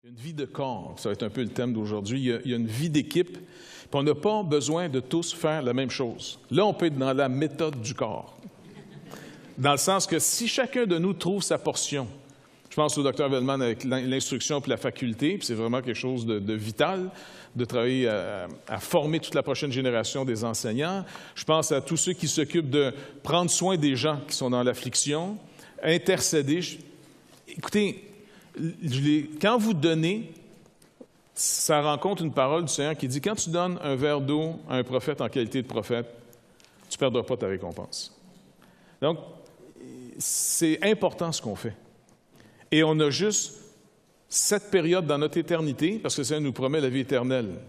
Il y a une vie de corps, ça va être un peu le thème d'aujourd'hui. Il y a une vie d'équipe, puis on n'a pas besoin de tous faire la même chose. Là, on peut être dans la méthode du corps, dans le sens que si chacun de nous trouve sa portion, je pense au Dr Velleman avec l'instruction et la faculté, puis c'est vraiment quelque chose de vital, de travailler à former toute la prochaine génération des enseignants. Je pense à tous ceux qui s'occupent de prendre soin des gens qui sont dans l'affliction, intercéder. Écoutez, quand vous donnez, ça rencontre une parole du Seigneur qui dit, quand tu donnes un verre d'eau à un prophète en qualité de prophète, tu ne perdras pas ta récompense. Donc, c'est important ce qu'on fait. Et on a juste cette période dans notre éternité, parce que ça nous promet la vie éternelle.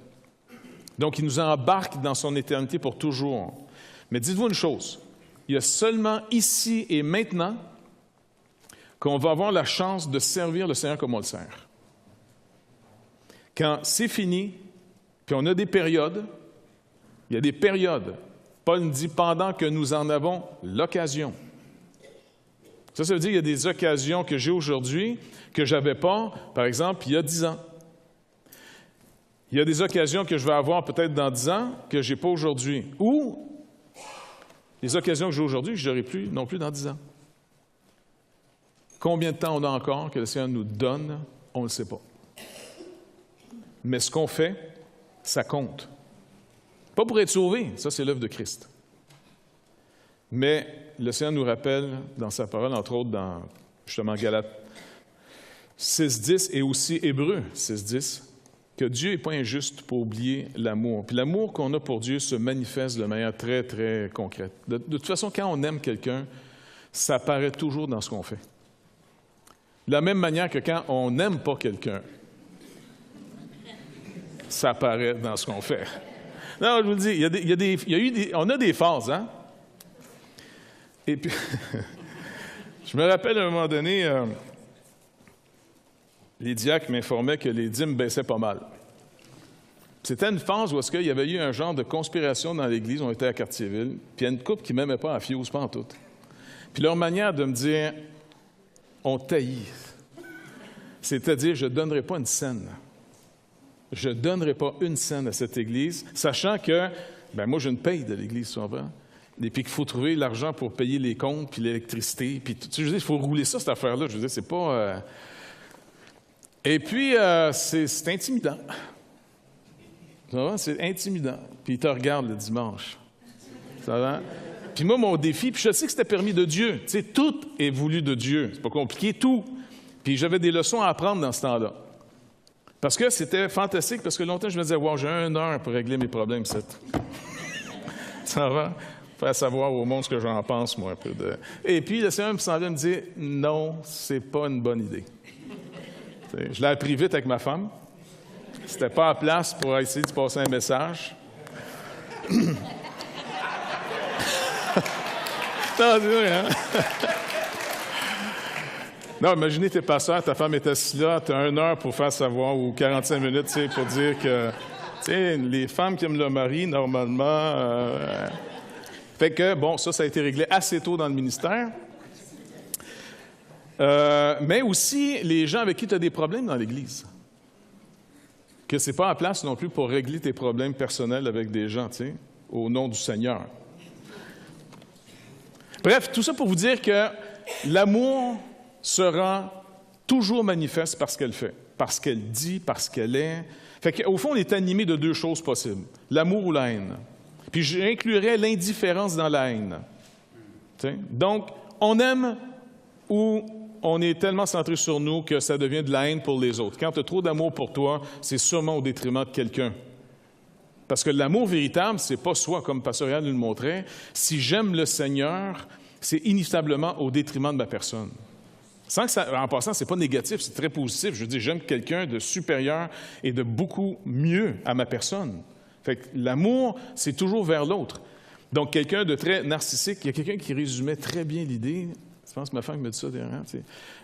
Donc, il nous embarque dans son éternité pour toujours. Mais dites-vous une chose, il y a seulement ici et maintenant qu'on va avoir la chance de servir le Seigneur comme on le sert. Quand c'est fini, puis on a des périodes, il y a des périodes. Paul nous dit pendant que nous en avons l'occasion. Ça veut dire qu'il y a des occasions que j'ai aujourd'hui que je n'avais pas, par exemple, il y a 10 ans. Il y a des occasions que je vais avoir peut-être dans 10 ans que je n'ai pas aujourd'hui. Ou les occasions que j'ai aujourd'hui que je n'aurai plus non plus dans 10 ans. Combien de temps on a encore que le Seigneur nous donne, on ne le sait pas. Mais ce qu'on fait, ça compte. Pas pour être sauvé, ça c'est l'œuvre de Christ. Mais le Seigneur nous rappelle dans sa parole, entre autres dans justement Galates 6.10 et aussi Hébreux 6.10, que Dieu n'est pas injuste pour oublier l'amour. Puis l'amour qu'on a pour Dieu se manifeste de manière très, très concrète. De toute façon, quand on aime quelqu'un, ça apparaît toujours dans ce qu'on fait. De la même manière que quand on n'aime pas quelqu'un, ça apparaît dans ce qu'on fait. Non, je vous le dis, on a des phases, hein? Et puis, je me rappelle à un moment donné, les diacres m'informaient que les dîmes baissaient pas mal. C'était une phase où il y avait eu un genre de conspiration dans l'Église, on était à Cartierville, puis il y a une couple qui ne m'aimait pas à Fios, pas en tout. Puis leur manière de me dire, on taillit, c'est-à-dire, je ne donnerai pas une scène. Je ne donnerai pas une scène à cette Église, sachant que, moi, j'ai une paye de l'Église, souvent. Et puis qu'il faut trouver l'argent pour payer les comptes, puis l'électricité, puis je veux dire, il faut rouler ça, cette affaire-là. Je veux dire, c'est pas... Et puis, c'est intimidant. C'est intimidant. Puis il te regarde le dimanche. Ça va? Puis moi, mon défi, puis je sais que c'était permis de Dieu. Tu sais, tout est voulu de Dieu. C'est pas compliqué, tout. Puis j'avais des leçons à apprendre dans ce temps-là. Parce que c'était fantastique, parce que longtemps, je me disais, wow, j'ai 1 heure pour régler mes problèmes, ça va? Faire savoir au monde ce que j'en pense, moi, un peu de... Et puis, le Seigneur me semblait me dire, non, c'est pas une bonne idée. Je l'ai appris vite avec ma femme. C'était pas à place pour essayer de passer un message. Non, c'est vrai, hein? Non, imaginez, t'es pasteur, ta femme est assise là, tu as 1 heure pour faire savoir, ou 45 minutes, tu sais, pour dire que, tu sais, les femmes qui aiment le mari, normalement... Fait que, bon, ça a été réglé assez tôt dans le ministère. Mais aussi, les gens avec qui tu as des problèmes dans l'Église. Que ce n'est pas en place non plus pour régler tes problèmes personnels avec des gens, tu sais, au nom du Seigneur. Bref, tout ça pour vous dire que l'amour se rend toujours manifeste par ce qu'elle fait, par ce qu'elle dit, par ce qu'elle est. Fait qu'au fond, on est animé de 2 choses possibles, l'amour ou la haine. Puis j'inclurais l'indifférence dans la haine. T'sais? Donc, on aime ou on est tellement centré sur nous que ça devient de la haine pour les autres. Quand tu as trop d'amour pour toi, c'est sûrement au détriment de quelqu'un. Parce que l'amour véritable, c'est pas soi, comme Pasteur Yann nous le montrait. Si j'aime le Seigneur, c'est inévitablement au détriment de ma personne. Sans que ça, en passant, c'est pas négatif, c'est très positif. Je veux dire, j'aime quelqu'un de supérieur et de beaucoup mieux à ma personne. Fait que l'amour, c'est toujours vers l'autre. Donc, quelqu'un de très narcissique, il y a quelqu'un qui résumait très bien l'idée, je pense que ma femme me dit ça derrière,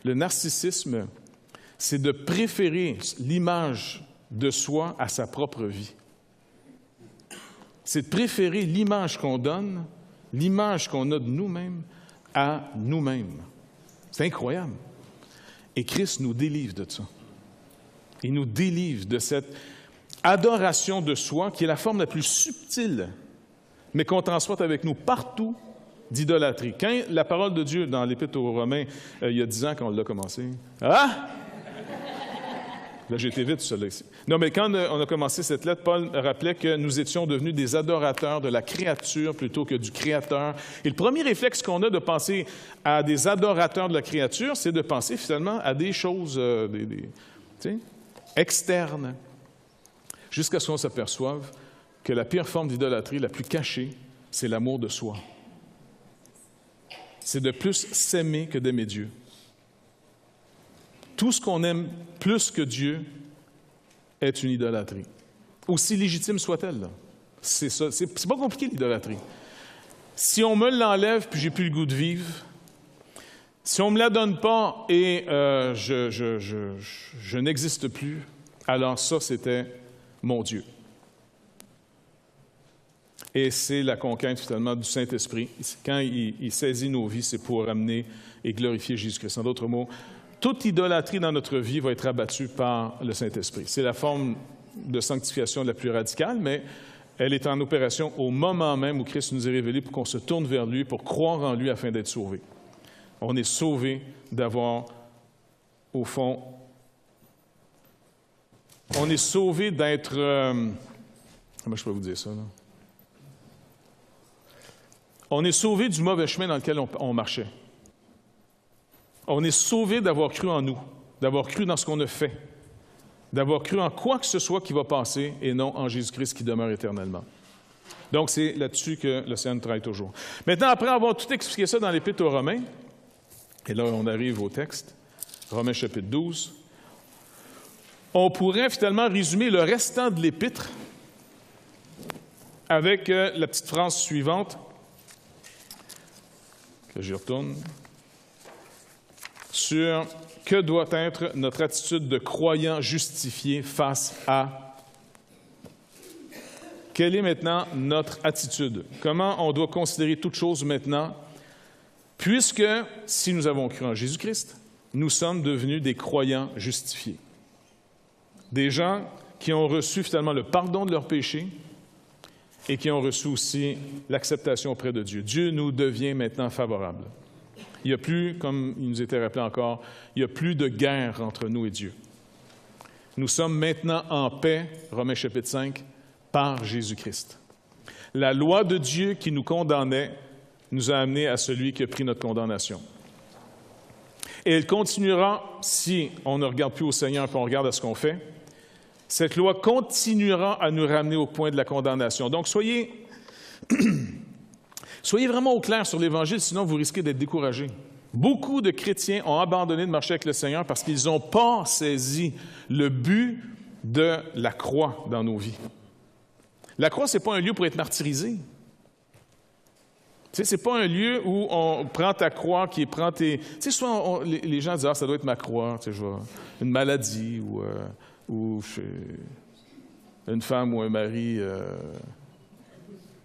le narcissisme, c'est de préférer l'image de soi à sa propre vie. C'est de préférer l'image qu'on donne, l'image qu'on a de nous-mêmes, à nous-mêmes. C'est incroyable. Et Christ nous délivre de ça. Il nous délivre de cette adoration de soi qui est la forme la plus subtile, mais qu'on transporte avec nous partout d'idolâtrie. Quand la parole de Dieu dans l'Épître aux Romains, il y a 10 ans qu'on l'a commencé. Ah! Là, j'ai été vite, celui-là ici. Non, mais quand on a commencé cette lettre, Paul rappelait que nous étions devenus des adorateurs de la créature plutôt que du Créateur. Et le premier réflexe qu'on a de penser à des adorateurs de la créature, c'est de penser finalement à des choses externes, jusqu'à ce qu'on s'aperçoive que la pire forme d'idolâtrie, la plus cachée, c'est l'amour de soi. C'est de plus s'aimer que d'aimer Dieu. Tout ce qu'on aime plus que Dieu est une idolâtrie. Aussi légitime soit-elle. Là. C'est ça. C'est pas compliqué, l'idolâtrie. Si on me l'enlève puis j'ai plus le goût de vivre, si on me la donne pas et je n'existe plus, alors ça, c'était mon Dieu. Et c'est la conquête, finalement, du Saint-Esprit. Quand il saisit nos vies, c'est pour amener et glorifier Jésus-Christ. En d'autres mots, toute idolâtrie dans notre vie va être abattue par le Saint-Esprit. C'est la forme de sanctification la plus radicale, mais elle est en opération au moment même où Christ nous est révélé pour qu'on se tourne vers lui, pour croire en lui afin d'être sauvé. On est sauvé d'avoir, au fond, on est sauvé d'être... comment je peux vous dire ça, là? On est sauvé du mauvais chemin dans lequel on marchait. On est sauvé d'avoir cru en nous, d'avoir cru dans ce qu'on a fait, d'avoir cru en quoi que ce soit qui va passer et non en Jésus-Christ qui demeure éternellement. Donc, c'est là-dessus que le Seigneur travaille toujours. Maintenant, après avoir tout expliqué ça dans l'Épître aux Romains, et là, on arrive au texte, Romains chapitre 12, on pourrait finalement résumer le restant de l'Épître avec la petite phrase suivante, que j'y retourne, sur que doit être notre attitude de croyant justifié face à... Quelle est maintenant notre attitude? Comment on doit considérer toute chose maintenant? Puisque, si nous avons cru en Jésus-Christ, nous sommes devenus des croyants justifiés. Des gens qui ont reçu finalement le pardon de leurs péchés et qui ont reçu aussi l'acceptation auprès de Dieu. Dieu nous devient maintenant favorable. Il n'y a plus, comme il nous était rappelé encore, il n'y a plus de guerre entre nous et Dieu. Nous sommes maintenant en paix, Romains chapitre 5, par Jésus-Christ. La loi de Dieu qui nous condamnait nous a amenés à celui qui a pris notre condamnation. Et elle continuera, si on ne regarde plus au Seigneur et on regarde à ce qu'on fait, cette loi continuera à nous ramener au point de la condamnation. Donc, soyez vraiment au clair sur l'Évangile, sinon vous risquez d'être découragés. Beaucoup de chrétiens ont abandonné de marcher avec le Seigneur parce qu'ils n'ont pas saisi le but de la croix dans nos vies. La croix, ce n'est pas un lieu pour être martyrisé. Tu sais, ce n'est pas un lieu où on prend ta croix, qui prend tes... Tu sais, souvent, les gens disent « Ah, ça doit être ma croix, tu sais, une maladie ou une femme ou un mari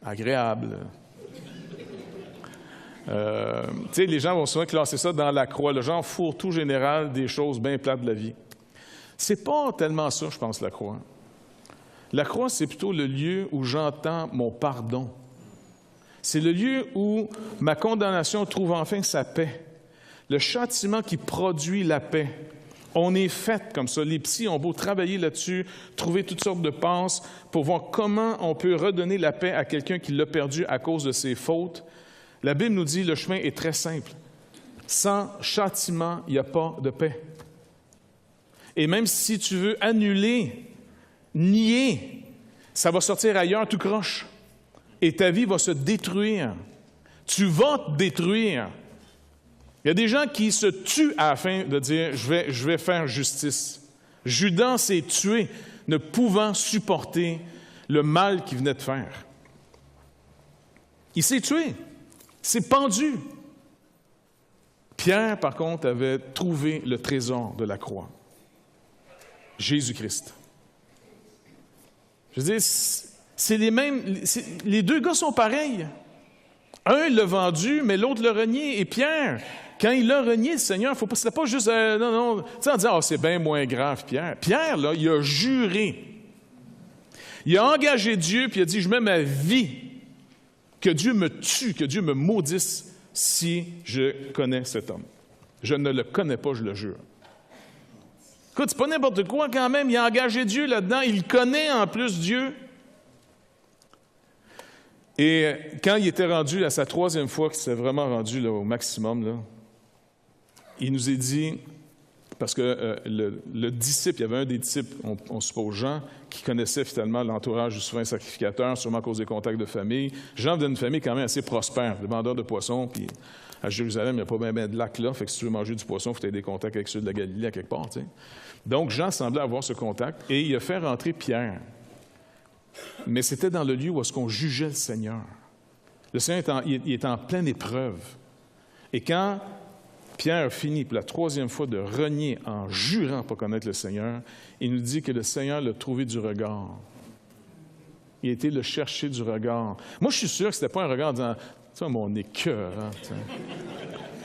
agréable. » Tu sais, les gens vont souvent classer ça dans la croix. Le genre fourre-tout général des choses bien plates de la vie. C'est pas tellement ça, je pense, la croix. La croix, c'est plutôt le lieu où j'entends mon pardon. C'est le lieu où ma condamnation trouve enfin sa paix. Le châtiment qui produit la paix. On est fait comme ça. Les psys ont beau travailler là-dessus, trouver toutes sortes de passes pour voir comment on peut redonner la paix à quelqu'un qui l'a perdu à cause de ses fautes. La Bible nous dit que le chemin est très simple. Sans châtiment, il n'y a pas de paix. Et même si tu veux annuler, nier, ça va sortir ailleurs tout croche. Et ta vie va se détruire. Tu vas te détruire. Il y a des gens qui se tuent à la fin de dire « je vais faire justice ». Judas s'est tué, ne pouvant supporter le mal qu'il venait de faire. Il s'est tué. Il s'est pendu. Pierre, par contre, avait trouvé le trésor de la croix. Jésus-Christ. Je veux dire, c'est les mêmes... les deux gars sont pareils. Un l'a vendu, mais l'autre l'a renié. Et Pierre, Quand il a renié le Seigneur, c'était pas juste, non, tu sais, en disant, oh, c'est bien moins grave, Pierre. Pierre, là, il a juré. Il a engagé Dieu, puis il a dit, je mets ma vie, que Dieu me tue, que Dieu me maudisse si je connais cet homme. Je ne le connais pas, je le jure. Écoute, c'est pas n'importe quoi quand même, il a engagé Dieu là-dedans, il connaît en plus Dieu. Et quand il était rendu à sa 3e fois, qu'il s'est vraiment rendu là, au maximum, là, il nous est dit, parce que le disciple, il y avait un des disciples, on suppose Jean, qui connaissait finalement l'entourage du souverain sacrificateur, sûrement à cause des contacts de famille. Jean venait d'une famille quand même assez prospère, de vendeurs de poissons, puis à Jérusalem, il n'y a pas bien de lac là, fait que si tu veux manger du poisson, il faut que tu aies des contacts avec ceux de la Galilée à quelque part, tu sais. Donc Jean semblait avoir ce contact, et il a fait rentrer Pierre. Mais c'était dans le lieu où est-ce qu'on jugeait le Seigneur. Le Seigneur il est en pleine épreuve. Et quand Pierre a fini pour la 3e fois de renier en jurant pas connaître le Seigneur, il nous dit que le Seigneur l'a trouvé du regard. Il a été le chercher du regard. Moi, je suis sûr que ce n'était pas un regard en disant « Tu vois, mon écœur, hein,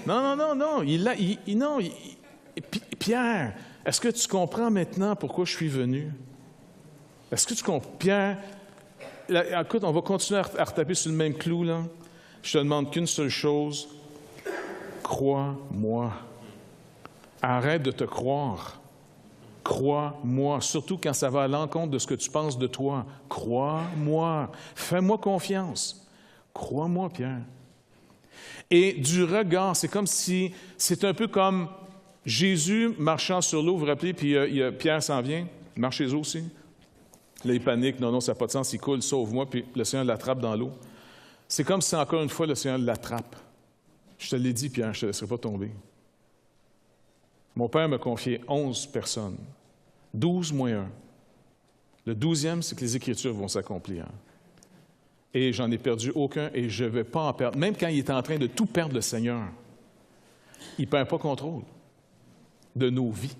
Non. Pierre, est-ce que tu comprends maintenant pourquoi je suis venu? Est-ce que tu comprends? Pierre, là, écoute, on va continuer à retaper sur le même clou, là. Je te demande qu'une seule chose. Crois-moi. Arrête de te croire. Crois-moi, surtout quand ça va à l'encontre de ce que tu penses de toi. Crois-moi. Fais-moi confiance. Crois-moi, Pierre. Et du regard, c'est comme si, c'est un peu comme Jésus marchant sur l'eau, vous vous rappelez, puis Pierre s'en vient, il marche chez eux aussi. Là, il panique, non, ça n'a pas de sens, il coule, sauve-moi, puis le Seigneur l'attrape dans l'eau. C'est comme si, encore une fois, le Seigneur l'attrape. Je te l'ai dit, Pierre, je ne te laisserai pas tomber. Mon Père m'a confié 11 personnes, 12 moins 1. Le 12e, c'est que les Écritures vont s'accomplir. Et j'en ai perdu aucun, et je ne vais pas en perdre. Même quand il est en train de tout perdre, le Seigneur, il ne perd pas contrôle de nos vies.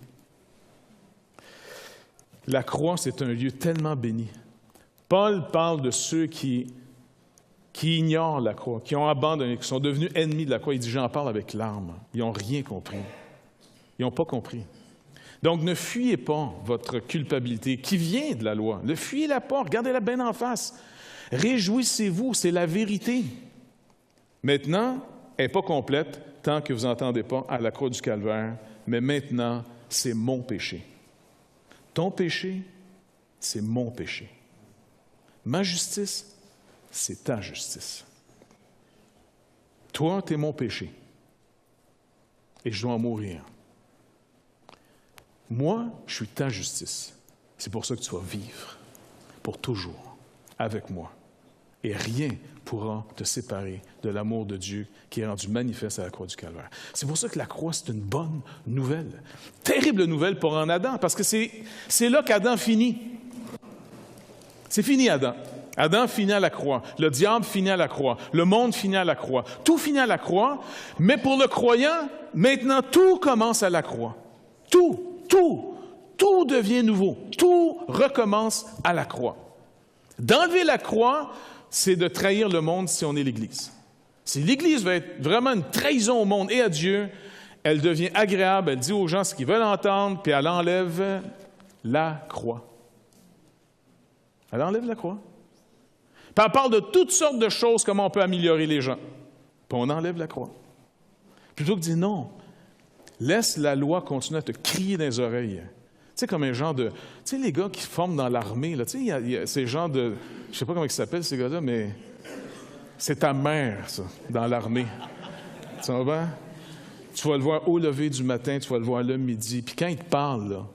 La croix, c'est un lieu tellement béni. Paul parle de ceux qui ignorent la croix, qui ont abandonné, qui sont devenus ennemis de la croix. Il dit, j'en parle avec larmes. Ils n'ont rien compris. Ils n'ont pas compris. Donc, ne fuyez pas votre culpabilité qui vient de la loi. Ne fuyez-la pas, regardez-la bien en face. Réjouissez-vous, c'est la vérité. Maintenant, elle n'est pas complète tant que vous n'entendez pas à la croix du Calvaire, mais maintenant, c'est mon péché. Ton péché, c'est mon péché. Ma justice, c'est ta justice. Toi, tu es mon péché. Et je dois en mourir. Moi, je suis ta justice. C'est pour ça que tu vas vivre pour toujours avec moi. Et rien pourra te séparer de l'amour de Dieu qui est rendu manifeste à la croix du Calvaire. C'est pour ça que la croix, c'est une bonne nouvelle. Terrible nouvelle pour un Adam, parce que c'est là qu'Adam finit. C'est fini, Adam. Adam finit à la croix. Le diable finit à la croix. Le monde finit à la croix. Tout finit à la croix, mais pour le croyant, maintenant, tout commence à la croix. Tout devient nouveau. Tout recommence à la croix. D'enlever la croix, c'est de trahir le monde si on est l'Église. Si l'Église veut être vraiment une trahison au monde et à Dieu, elle devient agréable, elle dit aux gens ce qu'ils veulent entendre, puis elle enlève la croix. Elle enlève la croix. Puis elle parle de toutes sortes de choses, comment on peut améliorer les gens. Puis on enlève la croix. Plutôt que de dire non, laisse la loi continuer à te crier dans les oreilles. Tu sais, comme un genre de... Tu sais, les gars qui forment dans l'armée, là, tu sais, il y a ces genres de... Je ne sais pas comment ils s'appellent, ces gars-là, mais c'est ta mère, ça, dans l'armée. Tu vois? Tu vas le voir au lever du matin, tu vas le voir le midi. Puis quand il te parle,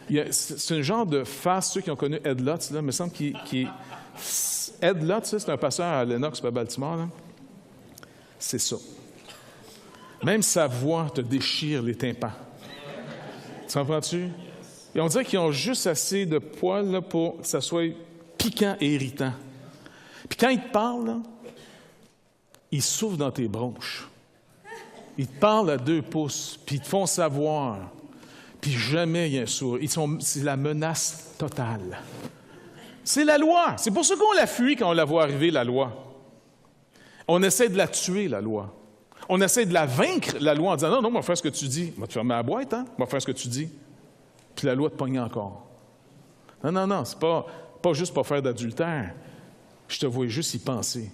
là, c'est un genre de face, ceux qui ont connu Ed Lutz, là, il me semble qu'il Ed Lutz, c'est un pasteur à Lennox, à Baltimore, là. C'est ça. Même sa voix te déchire les tympans. Tu comprends-tu? Et on dirait qu'ils ont juste assez de poils là, pour que ça soit piquant et irritant. Puis quand ils te parlent, là, ils soufflent dans tes bronches. Ils te parlent à 2 pouces, puis ils te font savoir. Puis jamais il y a un sourire. C'est la menace totale. C'est la loi. C'est pour ça qu'on la fuit quand on la voit arriver, la loi. On essaie de la tuer, la loi. on essaie de la vaincre, la loi, en disant, non, on va faire ce que tu dis. On va te fermer la boîte, hein? On va faire ce que tu dis. Puis la loi te pogne encore. Non, c'est pas juste pas faire d'adultère. Je te vois juste y penser.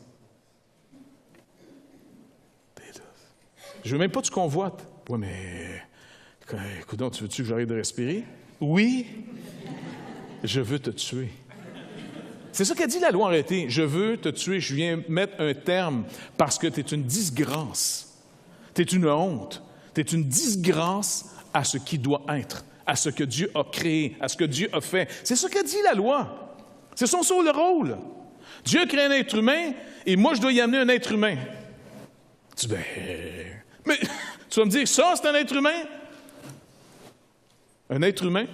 Je veux même pas que tu convoites. Oui, mais, écoute, tu veux-tu que j'arrête de respirer? Oui, je veux te tuer. C'est ça qu'a dit la loi en réalité. Je veux te tuer, je viens mettre un terme parce que tu es une disgrâce. Tu es une honte. Tu es une disgrâce à ce qui doit être, à ce que Dieu a créé, à ce que Dieu a fait. C'est ça qu'a dit la loi. C'est son seul rôle. Dieu a créé un être humain et moi, je dois y amener un être humain. Tu dis, mais tu vas me dire, ça, c'est un être humain? Un être humain,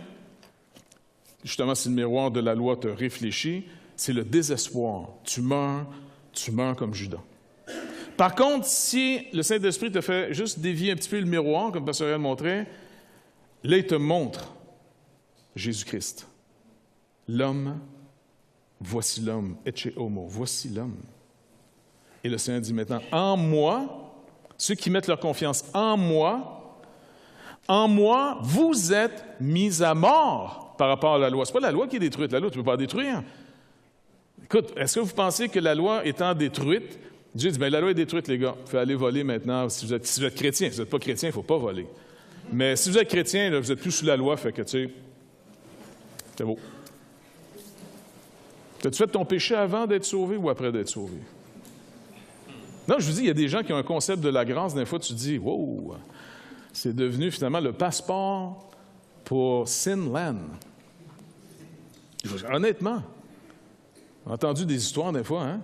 justement, si le miroir de la loi te réfléchit, c'est le désespoir. Tu meurs comme Judas. Par contre, si le Saint-Esprit te fait juste dévier un petit peu le miroir, comme Pasteur Réal montrait, là, il te montre Jésus-Christ. L'homme, voici l'homme, ecce homo, voici l'homme. Et le Seigneur dit maintenant, en moi, ceux qui mettent leur confiance en moi, vous êtes mis à mort par rapport à la loi. Ce n'est pas la loi qui est détruite. La loi, tu ne peux pas la détruire. Écoute, est-ce que vous pensez que la loi étant détruite, Dieu dit, bien, la loi est détruite, les gars. Il faut aller voler maintenant. Si vous êtes chrétien, si vous n'êtes pas chrétien, il ne faut pas voler. Mais si vous êtes chrétien, là, vous n'êtes plus sous la loi, fait que, tu sais, c'est beau. T'as-tu fait ton péché avant d'être sauvé ou après d'être sauvé? Non, je vous dis, il y a des gens qui ont un concept de la grâce. Des fois, tu te dis, wow, c'est devenu finalement le passeport pour Sinland. Honnêtement, j'ai entendu des histoires des fois, hein?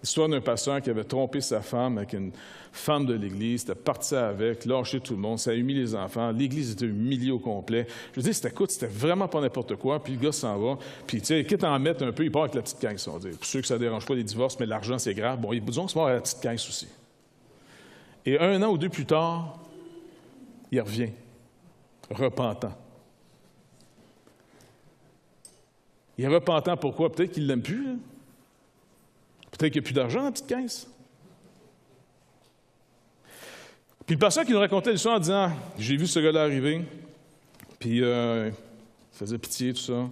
L'histoire d'un pasteur qui avait trompé sa femme avec une femme de l'Église, était parti avec, lâché tout le monde, ça a humilié les enfants, l'Église était humiliée au complet. Je veux dire, c'était vraiment pas n'importe quoi, puis le gars s'en va, puis tu sais, quitte à en mettre un peu, il part avec la petite caisse, on va dire. Pour ceux que ça ne dérange pas les divorces, mais l'argent, c'est grave. Bon, disons qu'il se mort à la petite caisse aussi. Et 1 an ou 2 plus tard, il revient, repentant. Il est repentant pourquoi? Peut-être qu'il ne l'aime plus, là. Peut-être qu'il n'y a plus d'argent dans la petite caisse. Puis le pasteur qui nous racontait l'histoire en disant, j'ai vu ce gars-là arriver, puis il faisait pitié, tout ça.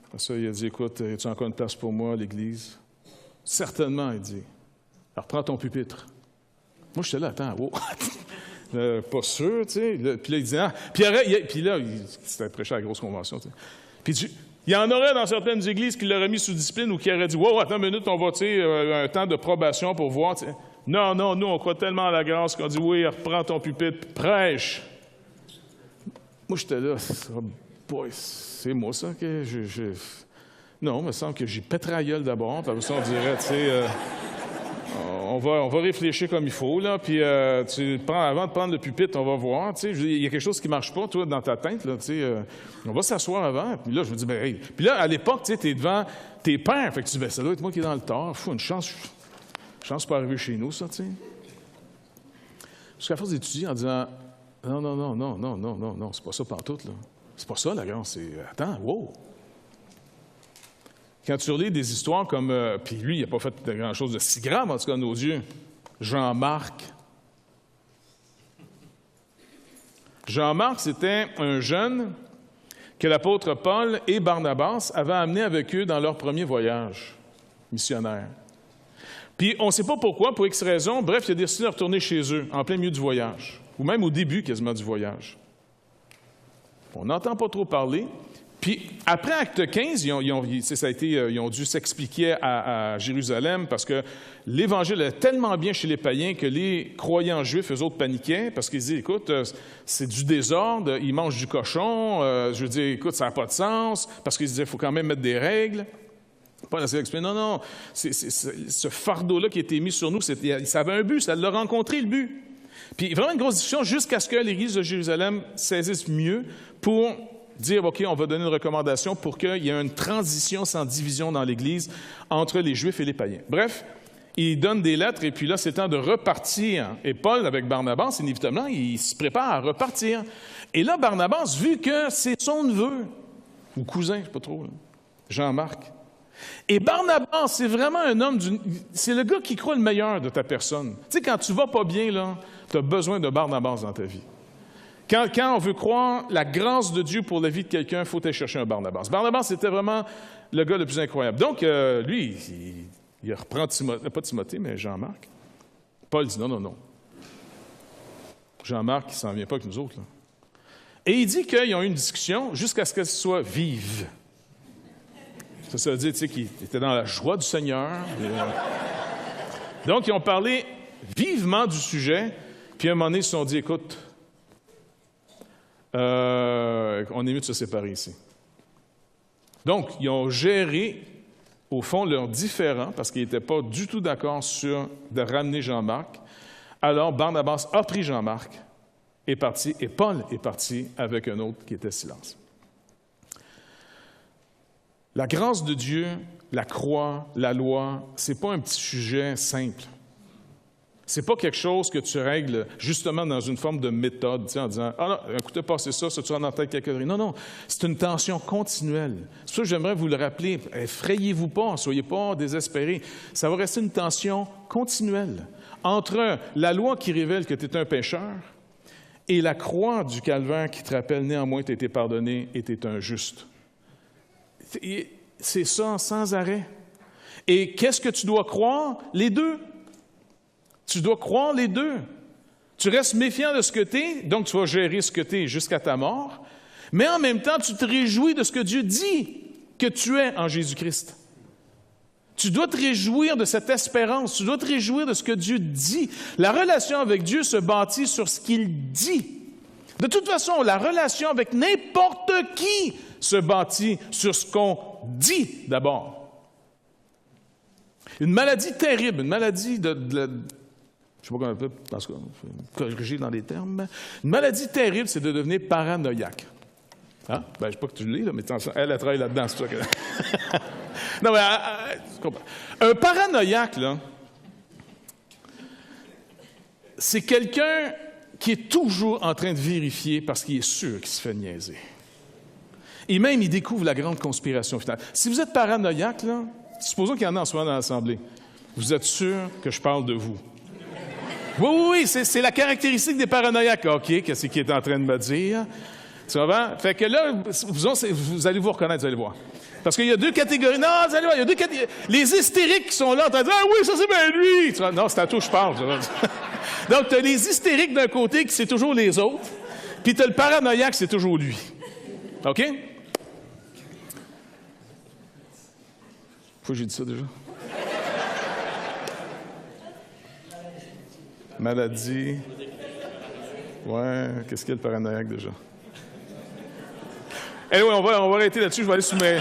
Après ça, il a dit, écoute, as-tu encore une place pour moi à l'Église? Certainement, il dit. Alors, prends ton pupitre. Moi, j'étais là, attends, wow. Pas sûr, tu sais. Puis là, il dit, ah. Puis là, c'était prêché à la grosse convention, tu sais. Puis il y en aurait dans certaines églises qui l'auraient mis sous discipline ou qui auraient dit, wow, attends une minute, on va, tu sais, un temps de probation pour voir, tu sais. Non, nous, on croit tellement à la grâce qu'on dit, oui, reprends ton pupitre, prêche. Moi, j'étais là, oh boy, c'est moi ça que Non, il me semble que j'ai pété la gueule d'abord, puis après ça, on dirait, tu sais, on va réfléchir comme il faut, là, puis avant de prendre le pupitre, on va voir, tu sais, il y a quelque chose qui ne marche pas, toi, dans ta tête, là, tu sais, on va s'asseoir avant, puis là, je me dis, ben, hey. Puis là, à l'époque, tu sais, t'es devant tes pères, fait que tu dis, ben, ça doit être moi qui est dans le tort, fou, une chance pas arriver chez nous, ça, tu sais. Jusqu'à force d'étudier en disant, non, c'est pas ça pantoute, là. C'est pas ça, la grâce, c'est, attends, wow. Quand tu relis des histoires comme, puis lui, il n'a pas fait grand-chose de si grave, en tout cas, à nos yeux, Jean-Marc. Jean-Marc, c'était un jeune que l'apôtre Paul et Barnabas avaient amené avec eux dans leur premier voyage missionnaire. Puis, on ne sait pas pourquoi, pour X raisons, bref, il a décidé de retourner chez eux, en plein milieu du voyage, ou même au début quasiment du voyage. On n'entend pas trop parler. Puis, après Acte 15, ils ont dû s'expliquer à Jérusalem parce que l'Évangile allait tellement bien chez les païens que les croyants juifs, eux autres, paniquaient parce qu'ils disaient, écoute, c'est du désordre, ils mangent du cochon, je veux dire, écoute, ça n'a pas de sens, parce qu'ils disaient, il faut quand même mettre des règles. Paul essaie d'expliquer, non, ce fardeau-là qui a été mis sur nous, ça avait un but, ça l'a rencontré, le but. Puis, vraiment une grosse discussion jusqu'à ce que l'Église de Jérusalem saisisse mieux pour dire, OK, on va donner une recommandation pour qu'il y ait une transition sans division dans l'Église entre les Juifs et les païens. Bref, il donne des lettres et puis là, c'est temps de repartir. Et Paul, avec Barnabas, inévitablement, il se prépare à repartir. Et là, Barnabas, vu que c'est son neveu, ou cousin, je ne sais pas trop, Jean-Marc, Et Barnabas, c'est vraiment un homme, c'est le gars qui croit le meilleur de ta personne. Tu sais, quand tu vas pas bien, là, tu as besoin de Barnabas dans ta vie. Quand on veut croire la grâce de Dieu pour la vie de quelqu'un, il faut aller chercher un Barnabas. Barnabas, c'était vraiment le gars le plus incroyable. Donc, lui, il reprend pas Timothée, mais Jean-Marc. Paul dit non. Jean-Marc, il ne s'en vient pas avec nous autres. Là. Et il dit qu'ils ont eu une discussion jusqu'à ce qu'elle soit vive. Ça veut dire, tu sais, qu'il était dans la joie du Seigneur. Donc, ils ont parlé vivement du sujet, puis à un moment donné, ils se sont dit, écoute, on est mieux de se séparer ici. Donc, ils ont géré, au fond, leurs différends, parce qu'ils n'étaient pas du tout d'accord sur de ramener Jean-Marc. Alors, Barnabas a pris Jean-Marc, est parti, et Paul est parti avec un autre qui était Silas. La grâce de Dieu, la croix, la loi, ce n'est pas un petit sujet simple. Ce n'est pas quelque chose que tu règles justement dans une forme de méthode, tu sais, en disant « Ah là, un coup de passé ça tu en entends quelques heures. » Non, c'est une tension continuelle. C'est pour ça que j'aimerais vous le rappeler. Effrayez-vous pas, ne soyez pas désespérés. Ça va rester une tension continuelle entre la loi qui révèle que tu es un pécheur et la croix du calvaire qui te rappelle néanmoins que tu as été pardonné et tu es un juste. C'est ça sans arrêt. Et qu'est-ce que tu dois croire? Les deux. Tu dois croire les deux. Tu restes méfiant de ce que tu es, donc tu vas gérer ce que tu es jusqu'à ta mort, mais en même temps, tu te réjouis de ce que Dieu dit que tu es en Jésus-Christ. Tu dois te réjouir de cette espérance, tu dois te réjouir de ce que Dieu dit. La relation avec Dieu se bâtit sur ce qu'il dit. De toute façon, la relation avec n'importe qui se bâtit sur ce qu'on dit d'abord. Une maladie terrible, une maladie je ne sais pas comment on peut, parce que corriger dans les termes. Une maladie terrible, c'est de devenir paranoïaque. Hein? Ben, je ne sais pas que tu le lis, là, mais elle travaille là-dedans, c'est ça que... Non, mais tu comprends. Un paranoïaque, là, c'est quelqu'un qui est toujours en train de vérifier parce qu'il est sûr qu'il se fait niaiser. Et même, il découvre la grande conspiration finale. Si vous êtes paranoïaque, là, supposons qu'il y en a en ce moment dans l'Assemblée, vous êtes sûr que je parle de vous. Oui, c'est la caractéristique des paranoïaques. OK, qu'est-ce qu'il est en train de me dire? Tu vois? Fait que là, vous allez vous reconnaître, vous allez voir. Parce qu'il y a deux catégories. Non, vous allez voir, il y a deux catégories. Les hystériques qui sont là en train de dire « Ah oui, ça c'est bien lui! » Tu vois? Non, c'est à toi que je parle. Donc, tu as les hystériques d'un côté qui c'est toujours les autres, puis tu as le paranoïaque, c'est toujours lui. OK? Faut que j'ai dit ça déjà. Maladie. Ouais, qu'est-ce qu'il y a le paranoïaque déjà? Eh oui, on va arrêter là-dessus, je vais aller sous mes...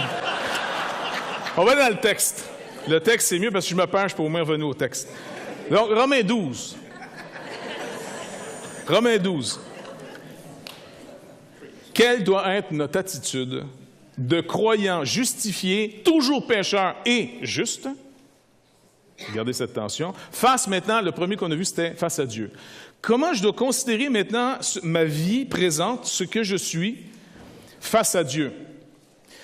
On va aller dans le texte. Le texte, c'est mieux parce que je me perds, je peux au moins revenir au texte. Donc, Romains 12. Romains 12. Quelle doit être notre attitude de croyants justifiés, toujours pécheurs et justes? Regardez cette tension. Face maintenant, le premier qu'on a vu, c'était face à Dieu. Comment je dois considérer maintenant ma vie présente, ce que je suis, face à Dieu?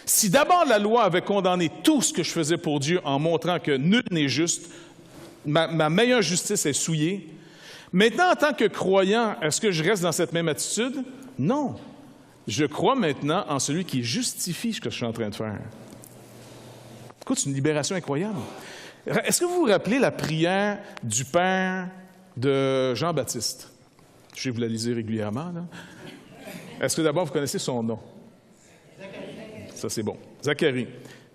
Si d'abord la loi avait condamné tout ce que je faisais pour Dieu en montrant que nul n'est juste, ma meilleure justice est souillée, maintenant, en tant que croyant, est-ce que je reste dans cette même attitude? Non. Je crois maintenant en celui qui justifie ce que je suis en train de faire. Écoute, c'est une libération incroyable. Est-ce que vous vous rappelez la prière du père de Jean-Baptiste? Je sais que vous la lisez régulièrement, là. Est-ce que d'abord vous connaissez son nom? Ça, c'est bon. Zacharie.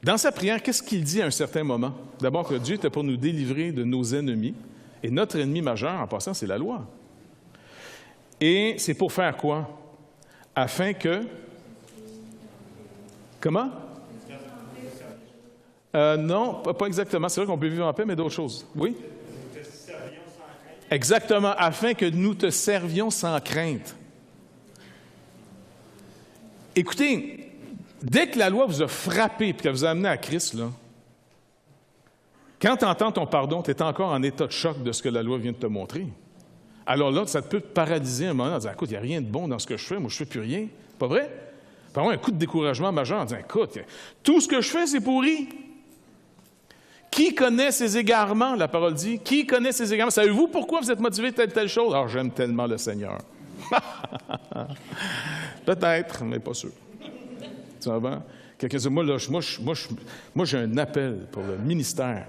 Dans sa prière, qu'est-ce qu'il dit à un certain moment? D'abord que Dieu était pour nous délivrer de nos ennemis. Et notre ennemi majeur, en passant, c'est la loi. Et c'est pour faire quoi? Afin que... Comment? Non, pas exactement. C'est vrai qu'on peut vivre en paix, mais d'autres choses. Oui? Exactement. Afin que nous te servions sans crainte. Écoutez, dès que la loi vous a frappé et qu'elle vous a amené à Christ, là, quand tu entends ton pardon, tu es encore en état de choc de ce que la loi vient de te montrer. Alors là, ça peut te paralyser un moment en disant « Écoute, il n'y a rien de bon dans ce que je fais, moi je ne fais plus rien. » Pas vrai? Tu peux avoir un coup de découragement majeur en disant « Écoute, tout ce que je fais, c'est pourri. Qui connaît ses égarements, la parole dit? Qui connaît ses égarements? Savez-vous pourquoi vous êtes motivé de telle chose? Alors, j'aime tellement le Seigneur. Peut-être, mais pas sûr. Tu vois? Quelqu'un dit, moi, j'ai un appel pour le ministère.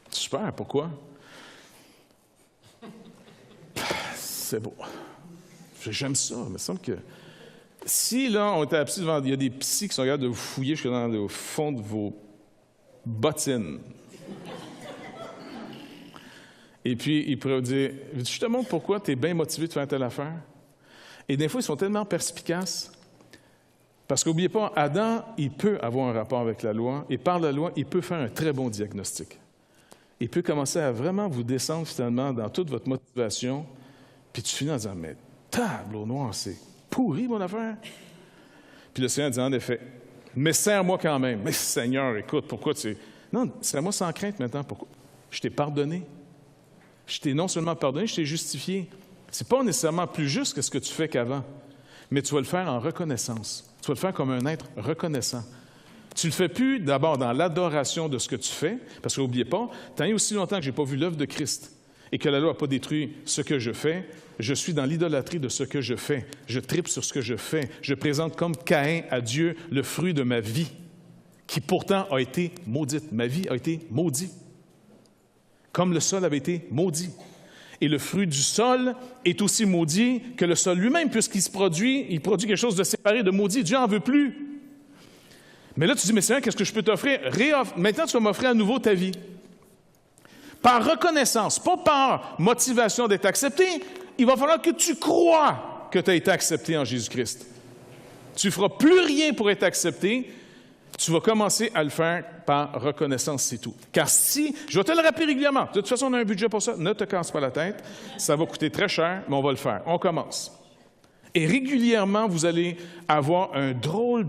Super, pourquoi? C'est beau. J'aime ça, mais il me semble que si, là, on était assis devant, il y a des psys qui sont capables de vous fouiller jusque dans le fond de vos bottines. Et puis, ils pourraient vous dire, je te montre pourquoi tu es bien motivé de faire telle affaire. Et des fois, ils sont tellement perspicaces. Parce qu'oubliez pas, Adam, il peut avoir un rapport avec la loi, et par la loi, il peut faire un très bon diagnostic. Il peut commencer à vraiment vous descendre finalement dans toute votre motivation, puis tu finis en disant, mais tableau noir, c'est pourri mon affaire. Puis le Seigneur dit, en effet, mais serre-moi quand même. Mais Seigneur, écoute, pourquoi tu... Non, serre-moi sans crainte maintenant. Pourquoi? Je t'ai pardonné. Je t'ai non seulement pardonné, je t'ai justifié. C'est pas nécessairement plus juste que ce que tu fais qu'avant, mais tu vas le faire en reconnaissance. Tu vas le faire comme un être reconnaissant. Tu ne le fais plus d'abord dans l'adoration de ce que tu fais, parce que n'oubliez pas, tant et aussi longtemps que je n'ai pas vu l'œuvre de Christ et que la loi n'a pas détruit ce que je fais, je suis dans l'idolâtrie de ce que je fais. Je tripe sur ce que je fais. Je présente comme Caïn à Dieu le fruit de ma vie, qui pourtant a été maudite. Ma vie a été maudite, comme le sol avait été maudit. Et le fruit du sol est aussi maudit que le sol lui-même, puisqu'il il produit quelque chose de séparé, de maudit. Dieu n'en veut plus. Mais là, tu dis, mais Seigneur, qu'est-ce que je peux t'offrir? Maintenant, tu vas m'offrir à nouveau ta vie. Par reconnaissance, pas par motivation d'être accepté, il va falloir que tu crois que tu as été accepté en Jésus-Christ. Tu ne feras plus rien pour être accepté. Tu vas commencer à le faire par reconnaissance, c'est tout. Car si, je vais te le rappeler régulièrement, de toute façon, on a un budget pour ça, ne te casse pas la tête, ça va coûter très cher, mais on va le faire. On commence. Et régulièrement, vous allez avoir un drôle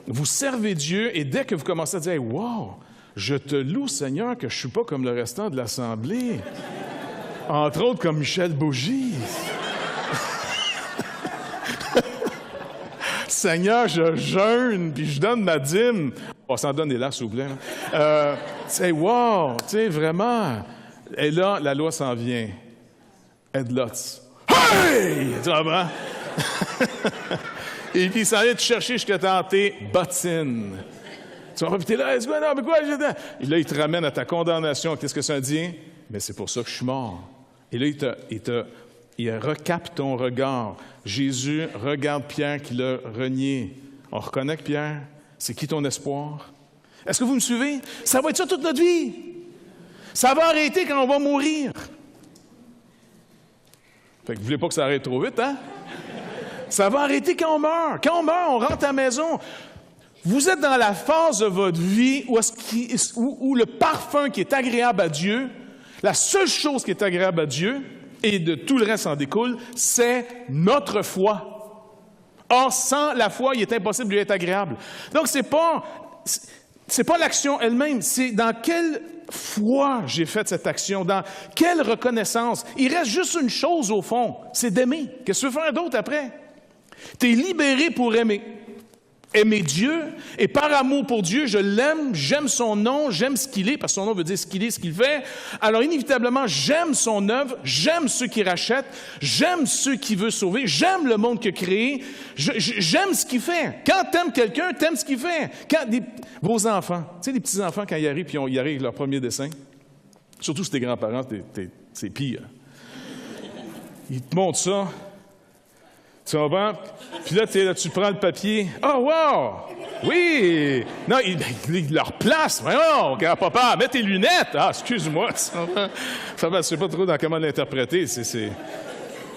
vous servez Dieu, et dès que vous commencez à dire hey, « Wow, je te loue, Seigneur, que je ne suis pas comme le restant de l'Assemblée. » Entre autres, comme Michel Bougie. Seigneur, je jeûne, puis je donne ma dîme. On s'en donne là, s'il vous plaît. C'est wow, tu sais, vraiment. Et là, la loi s'en vient. Headlots. Hey! Tu comprends? Et puis, il s'en vient te chercher jusqu'à tenter bottines. Tu comprends? Puis t'es là, non, mais quoi? Et là, il te ramène à ta condamnation. Qu'est-ce que ça dit? Mais c'est pour ça que je suis mort. Et là, il recapte ton regard. Jésus regarde Pierre qui l'a renié. On reconnaît que Pierre, c'est qui ton espoir? Est-ce que vous me suivez? Ça va être ça toute notre vie. Ça va arrêter quand on va mourir. Fait que vous voulez pas que ça arrête trop vite, hein? Ça va arrêter quand on meurt. Quand on meurt, on rentre à la maison. Vous êtes dans la phase de votre vie où le parfum qui est agréable à Dieu, la seule chose qui est agréable à Dieu, et de tout le reste en découle, c'est notre foi. Or, sans la foi, il est impossible de lui être agréable. Donc, c'est pas l'action elle-même, c'est dans quelle foi j'ai fait cette action, dans quelle reconnaissance. Il reste juste une chose au fond, c'est d'aimer. Qu'est-ce que tu veux faire d'autre après? Tu es libéré pour aimer. Aimer Dieu, et par amour pour Dieu, je l'aime, j'aime son nom, j'aime ce qu'il est, parce que son nom veut dire ce qu'il est, ce qu'il fait. Alors, inévitablement, j'aime son œuvre, j'aime ceux qui rachètent, j'aime ceux qui veut sauver, j'aime le monde qu'il a créé, j'aime ce qu'il fait. Quand t'aimes quelqu'un, t'aimes ce qu'il fait. Vos enfants, tu sais, les petits-enfants, quand ils arrivent, puis ils arrivent avec leur premier dessin, surtout si t'es grands-parents, c'est pire. Ils te montrent ça. Tu comprends? Puis là, tu prends le papier. « Oh, wow! Oui! » Non, il leur place. « Voyons, grand-papa, mets tes lunettes! » Ah, excuse-moi. Je ne sais pas trop dans comment l'interpréter. Ils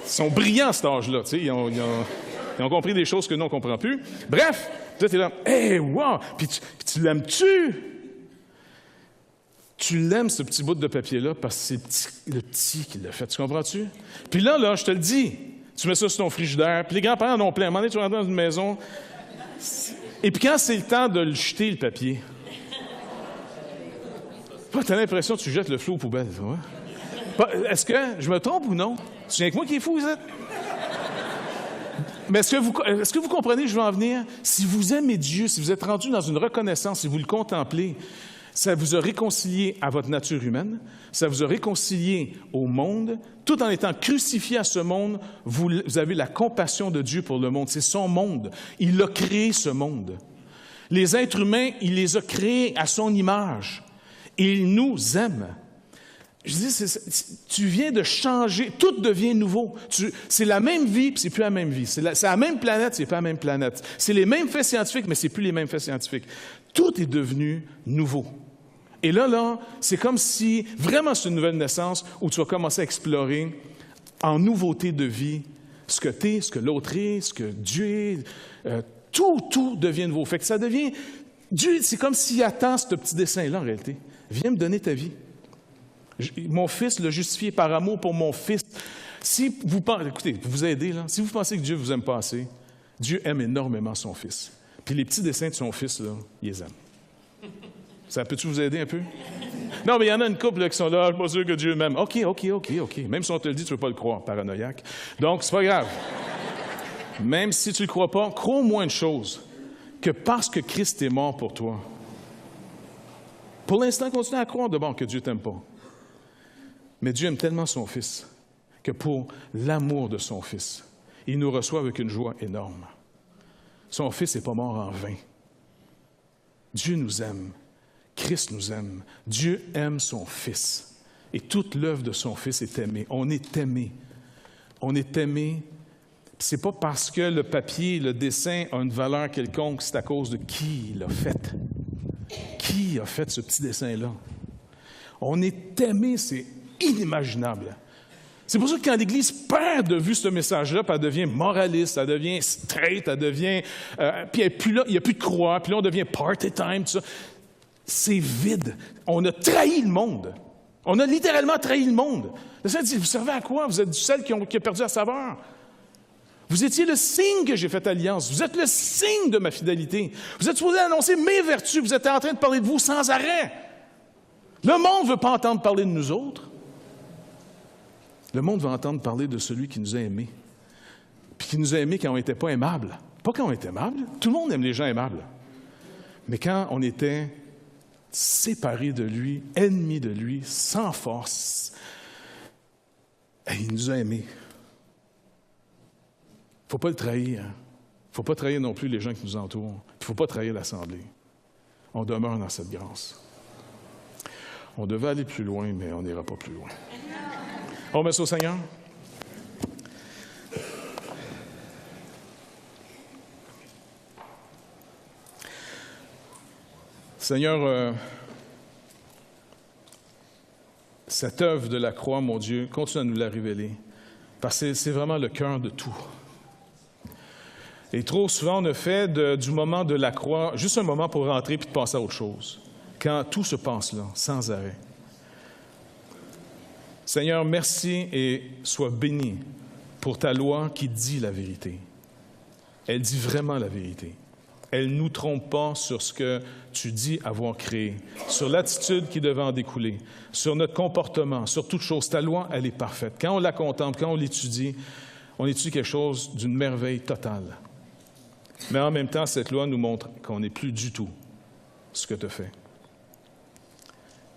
sont brillants, cet âge-là. Ils ont compris des choses que nous, on ne comprend plus. Bref, là, tu es là. « Hey, wow! » Puis tu l'aimes-tu? Tu l'aimes, ce petit bout de papier-là, parce que c'est le petit qui l'a fait. Tu comprends-tu? Puis là, je te le dis. Tu mets ça sur ton frigidaire, puis les grands-parents en ont plein. À un moment donné, tu rentres dans une maison, et puis quand c'est le temps de le jeter, le papier, tu as l'impression que tu jettes le flot aux poubelles. Est-ce que je me trompe ou non? C'est rien que moi qui est fou, vous êtes? Mais est-ce que vous comprenez où je veux en venir? Si vous aimez Dieu, si vous êtes rendu dans une reconnaissance, si vous le contemplez, Ça vous a réconcilié à votre nature humaine, ça vous a réconcilié au monde. Tout en étant crucifié à ce monde, vous avez la compassion de Dieu pour le monde. C'est son monde. Il a créé ce monde. Les êtres humains, il les a créés à son image. Et il nous aime. Je dis, tu viens de changer, tout devient nouveau. C'est la même vie, puis c'est plus la même vie. C'est la même planète, c'est pas la même planète. C'est les mêmes faits scientifiques, mais c'est plus les mêmes faits scientifiques. Tout est devenu nouveau. Et là, c'est comme si, vraiment c'est une nouvelle naissance où tu vas commencer à explorer en nouveauté de vie ce que tu es, ce que l'autre est, ce que Dieu est. Tout devient nouveau. Fait que ça devient... Dieu, c'est comme s'il attend ce petit dessin-là, en réalité. Viens me donner ta vie. Mon fils l'a justifié par amour pour mon fils. Si vous pensez... Écoutez, vous aidez, là. Si vous pensez que Dieu vous aime pas assez, Dieu aime énormément son fils. Puis les petits dessins de son fils, là, il les aime. Ça peut-tu vous aider un peu? Non, mais il y en a une couple là, qui sont là, je suis pas sûr que Dieu m'aime. OK. Même si on te le dit, tu ne veux pas le croire, paranoïaque. Donc, c'est pas grave. Même si tu ne le crois pas, crois au moins une chose, que parce que Christ est mort pour toi, pour l'instant, continue à croire d'abord que Dieu ne t'aime pas. Mais Dieu aime tellement son Fils que pour l'amour de son Fils, il nous reçoit avec une joie énorme. Son Fils n'est pas mort en vain. Dieu nous aime. Christ nous aime. Dieu aime son Fils. Et toute l'œuvre de son Fils est aimée. On est aimé. On est aimé. Ce n'est pas parce que le papier, le dessin a une valeur quelconque, c'est à cause de qui l'a fait. Qui a fait ce petit dessin-là? On est aimé, c'est inimaginable. C'est pour ça que quand l'Église perd de vue ce message-là, puis elle devient moraliste, elle devient straight, elle devient... puis il n'y a plus de croix, puis là on devient party time, tout ça. C'est vide. On a trahi le monde. On a littéralement trahi le monde. Le Seigneur dit, vous servez à quoi? Vous êtes du sel qui a perdu la saveur. Vous étiez le signe que j'ai fait alliance. Vous êtes le signe de ma fidélité. Vous êtes supposé annoncer mes vertus. Vous êtes en train de parler de vous sans arrêt. Le monde ne veut pas entendre parler de nous autres. Le monde va entendre parler de celui qui nous a aimés. Puis qui nous a aimés quand on n'était pas aimables. Pas quand on était aimables. Tout le monde aime les gens aimables. Mais quand on était séparés de lui, ennemis de lui, sans force, il nous a aimés. Il ne faut pas le trahir. Il ne faut pas trahir non plus les gens qui nous entourent. Il ne faut pas trahir l'Assemblée. On demeure dans cette grâce. On devait aller plus loin, mais on n'ira pas plus loin. On remet ça au Seigneur. Seigneur, cette œuvre de la croix, mon Dieu, continue à nous la révéler, parce que c'est vraiment le cœur de tout. Et trop souvent, on a fait du moment de la croix juste un moment pour rentrer puis de passer à autre chose, quand tout se passe là, sans arrêt. Seigneur, merci et sois béni pour ta loi qui dit la vérité. Elle dit vraiment la vérité. Elle ne nous trompe pas sur ce que tu dis avoir créé, sur l'attitude qui devait en découler, sur notre comportement, sur toute chose. Ta loi, elle est parfaite. Quand on la contemple, quand on l'étudie quelque chose d'une merveille totale. Mais en même temps, cette loi nous montre qu'on n'est plus du tout ce que tu as fait.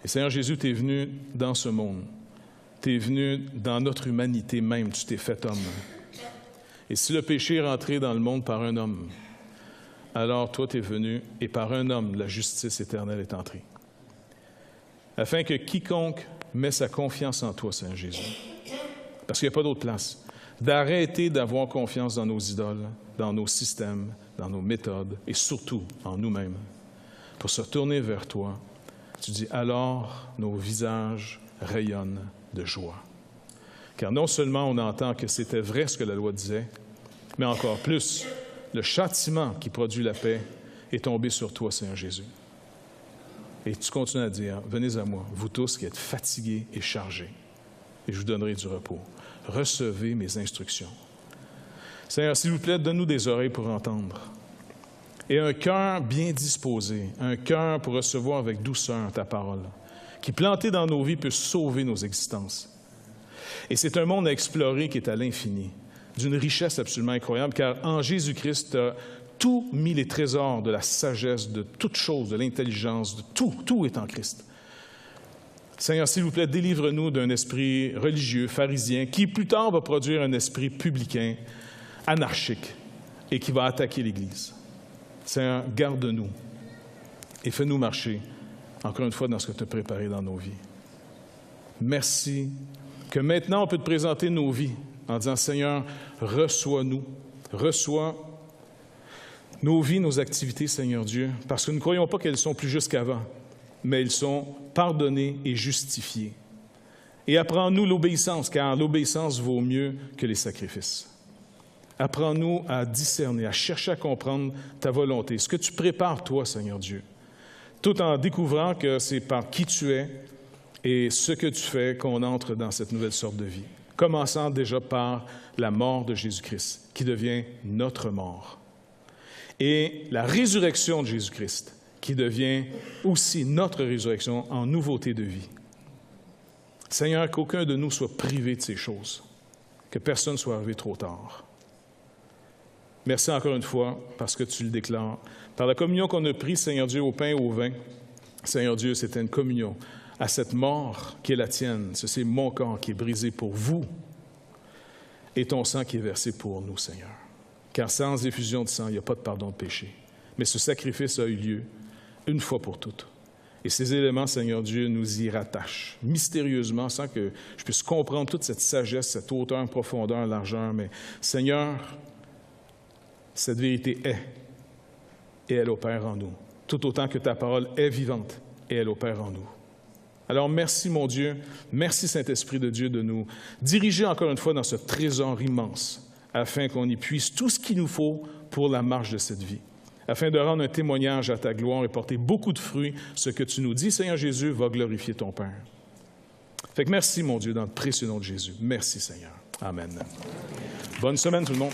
Et Seigneur Jésus, tu es venu dans ce monde. Tu es venu dans notre humanité même. Tu t'es fait homme. Et si le péché est rentré dans le monde par un homme, alors toi, tu es venu, et par un homme, la justice éternelle est entrée. Afin que quiconque met sa confiance en toi, Seigneur Jésus, parce qu'il n'y a pas d'autre place, d'arrêter d'avoir confiance dans nos idoles, dans nos systèmes, dans nos méthodes, et surtout en nous-mêmes, pour se tourner vers toi. Tu dis, alors nos visages rayonnent de joie. Car non seulement on entend que c'était vrai ce que la loi disait, mais encore plus, le châtiment qui produit la paix est tombé sur toi, Seigneur Jésus. Et tu continues à dire, venez à moi, vous tous qui êtes fatigués et chargés, et je vous donnerai du repos. Recevez mes instructions. Seigneur, s'il vous plaît, donne-nous des oreilles pour entendre, et un cœur bien disposé, un cœur pour recevoir avec douceur ta parole, qui, plantée dans nos vies, peut sauver nos existences. Et c'est un monde à explorer qui est à l'infini, d'une richesse absolument incroyable, car en Jésus-Christ, tu as tout mis les trésors de la sagesse, de toute chose, de l'intelligence, de tout est en Christ. Seigneur, s'il vous plaît, délivre-nous d'un esprit religieux, pharisien, qui plus tard va produire un esprit publicain, anarchique, et qui va attaquer l'Église. Seigneur, garde-nous et fais-nous marcher, encore une fois, dans ce que tu as préparé dans nos vies. Merci que maintenant on peut te présenter nos vies en disant, Seigneur, reçois-nous, reçois nos vies, nos activités, Seigneur Dieu, parce que nous ne croyons pas qu'elles sont plus justes qu'avant, mais elles sont pardonnées et justifiées. Et apprends-nous l'obéissance, car l'obéissance vaut mieux que les sacrifices. Apprends-nous à discerner, à chercher à comprendre ta volonté, ce que tu prépares, toi, Seigneur Dieu, tout en découvrant que c'est par qui tu es et ce que tu fais qu'on entre dans cette nouvelle sorte de vie. Commençant déjà par la mort de Jésus-Christ, qui devient notre mort. Et la résurrection de Jésus-Christ, qui devient aussi notre résurrection en nouveauté de vie. Seigneur, qu'aucun de nous soit privé de ces choses, que personne ne soit arrivé trop tard. Merci encore une fois, parce que tu le déclares. Par la communion qu'on a prise, Seigneur Dieu, au pain et au vin, Seigneur Dieu, c'était une communion à cette mort qui est la tienne. C'est mon corps qui est brisé pour vous et ton sang qui est versé pour nous, Seigneur. Car sans effusion de sang, il n'y a pas de pardon de péché. Mais ce sacrifice a eu lieu une fois pour toutes. Et ces éléments, Seigneur Dieu, nous y rattachent mystérieusement, sans que je puisse comprendre toute cette sagesse, cette hauteur, profondeur, largeur. Mais Seigneur, cette vérité est, et elle opère en nous, tout autant que ta parole est vivante, et elle opère en nous. Alors merci, mon Dieu, merci, Saint-Esprit de Dieu, de nous diriger encore une fois dans ce trésor immense, afin qu'on y puisse tout ce qu'il nous faut pour la marche de cette vie, afin de rendre un témoignage à ta gloire et porter beaucoup de fruits. Ce que tu nous dis, Seigneur Jésus, va glorifier ton Père. Fait que merci, mon Dieu, dans le précieux nom de Jésus. Merci, Seigneur. Amen. Bonne semaine, tout le monde.